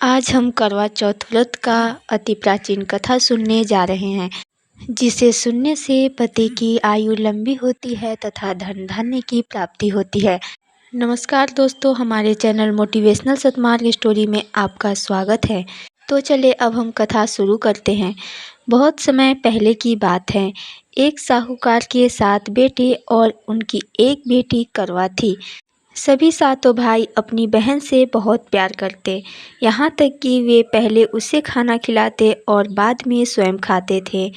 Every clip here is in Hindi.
आज हम करवा चौथ व्रत का अति प्राचीन कथा सुनने जा रहे हैं, जिसे सुनने से पति की आयु लंबी होती है तथा धन धान्य की प्राप्ति होती है। नमस्कार दोस्तों, हमारे चैनल मोटिवेशनल सतमार्ग स्टोरी में आपका स्वागत है। तो चले अब हम कथा शुरू करते हैं। बहुत समय पहले की बात है। एक साहूकार के 7 बेटे और उनकी एक बेटी करवा थी। सभी सातों भाई अपनी बहन से बहुत प्यार करते, यहाँ तक कि वे पहले उसे खाना खिलाते और बाद में स्वयं खाते थे।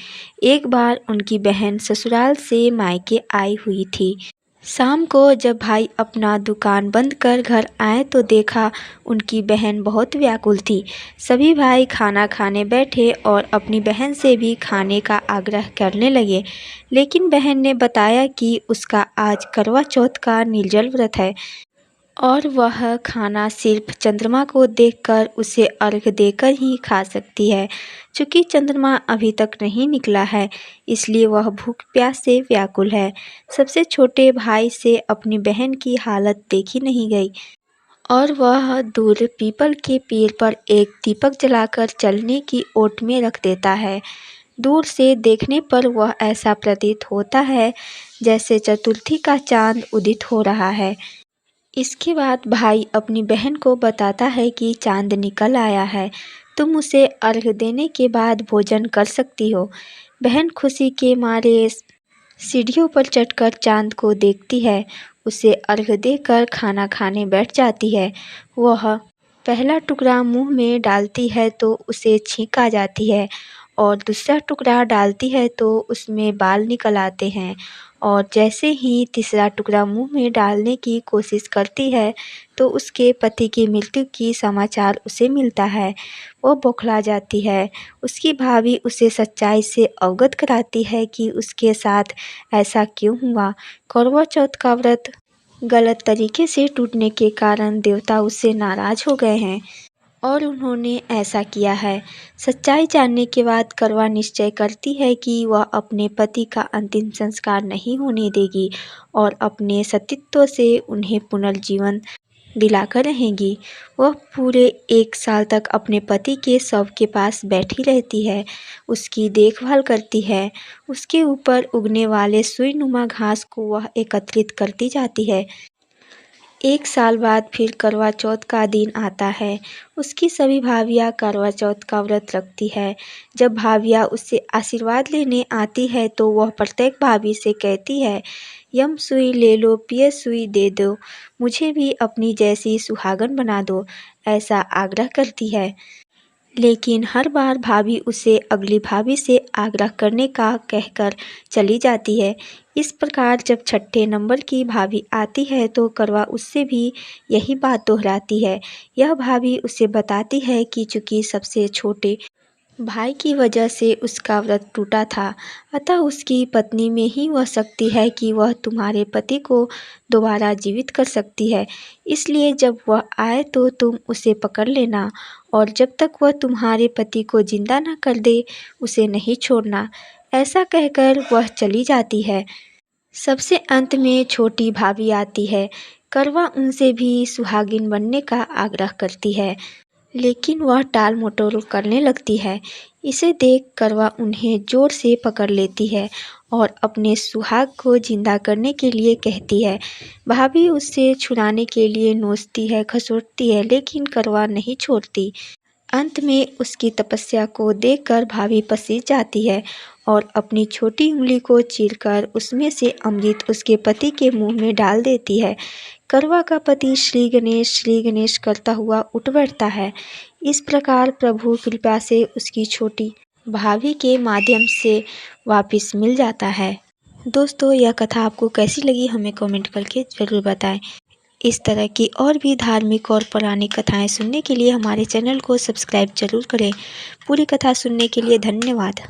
एक बार उनकी बहन ससुराल से मायके आई हुई थी। शाम को जब भाई अपना दुकान बंद कर घर आए तो देखा उनकी बहन बहुत व्याकुल थी। सभी भाई खाना खाने बैठे और अपनी बहन से भी खाने का आग्रह करने लगे, लेकिन बहन ने बताया कि उसका आज करवा चौथ का निर्जल व्रत है और वह खाना सिर्फ चंद्रमा को देखकर उसे अर्घ देकर ही खा सकती है। चूँकि चंद्रमा अभी तक नहीं निकला है, इसलिए वह भूख प्यास से व्याकुल है। सबसे छोटे भाई से अपनी बहन की हालत देखी नहीं गई और वह दूर पीपल के पेड़ पर एक दीपक जलाकर चलने की ओट में रख देता है। दूर से देखने पर वह ऐसा प्रतीत होता है जैसे चतुर्थी का चांद उदित हो रहा है। इसके बाद भाई अपनी बहन को बताता है कि चांद निकल आया है, तुम उसे अर्घ देने के बाद भोजन कर सकती हो। बहन खुशी के मारे सीढ़ियों पर चढ़कर चांद को देखती है, उसे अर्घ देकर खाना खाने बैठ जाती है। वह पहला टुकड़ा मुंह में डालती है तो उसे छींक आ जाती है और दूसरा टुकड़ा डालती है तो उसमें बाल निकल आते हैं, और जैसे ही तीसरा टुकड़ा मुंह में डालने की कोशिश करती है तो उसके पति की मृत्यु की समाचार उसे मिलता है। वो बौखला जाती है। उसकी भाभी उसे सच्चाई से अवगत कराती है कि उसके साथ ऐसा क्यों हुआ। करवा चौथ का व्रत गलत तरीके से टूटने के कारण देवता उससे नाराज हो गए हैं और उन्होंने ऐसा किया है। सच्चाई जानने के बाद करवा निश्चय करती है कि वह अपने पति का अंतिम संस्कार नहीं होने देगी और अपने सतीत्व से उन्हें पुनर्जीवन दिलाकर रहेगी। वह पूरे 1 साल तक अपने पति के शव के पास बैठी रहती है, उसकी देखभाल करती है। उसके ऊपर उगने वाले सुईनुमा घास को वह एकत्रित करती जाती है। 1 साल बाद फिर करवा चौथ का दिन आता है। उसकी सभी भाभियाँ करवा चौथ का व्रत रखती है। जब भाभियाँ उससे आशीर्वाद लेने आती है तो वह प्रत्येक भाभी से कहती है, यम सुई ले लो, पिय सुई दे दो, मुझे भी अपनी जैसी सुहागन बना दो, ऐसा आग्रह करती है। लेकिन हर बार भाभी उसे अगली भाभी से आग्रह करने का कहकर चली जाती है। इस प्रकार जब छठे नंबर की भाभी आती है तो करवा उससे भी यही बात दोहराती है। यह भाभी उसे बताती है कि चूँकि सबसे छोटे भाई की वजह से उसका व्रत टूटा था, अतः उसकी पत्नी में ही वह शक्ति है कि वह तुम्हारे पति को दोबारा जीवित कर सकती है। इसलिए जब वह आए तो तुम उसे पकड़ लेना और जब तक वह तुम्हारे पति को जिंदा न कर दे उसे नहीं छोड़ना। ऐसा कहकर वह चली जाती है। सबसे अंत में छोटी भाभी आती है। करवा उनसे भी सुहागिन बनने का आग्रह करती है, लेकिन वह टाल मटोल करने लगती है। इसे देख करवा उन्हें जोर से पकड़ लेती है और अपने सुहाग को जिंदा करने के लिए कहती है। भाभी उससे छुड़ाने के लिए नोचती है, खसोटती है, लेकिन करवा नहीं छोड़ती। अंत में उसकी तपस्या को देखकर भाभी पसीज जाती है और अपनी छोटी उंगली को चीरकर उसमें से अमृत उसके पति के मुंह में डाल देती है। करवा का पति श्री गणेश करता हुआ उठ बैठता है। इस प्रकार प्रभु कृपा से उसकी छोटी भाभी के माध्यम से वापस मिल जाता है। दोस्तों, यह कथा आपको कैसी लगी हमें कमेंट करके ज़रूर बताएं। इस तरह की और भी धार्मिक और पौराणिक कथाएं सुनने के लिए हमारे चैनल को सब्सक्राइब जरूर करें। पूरी कथा सुनने के लिए धन्यवाद।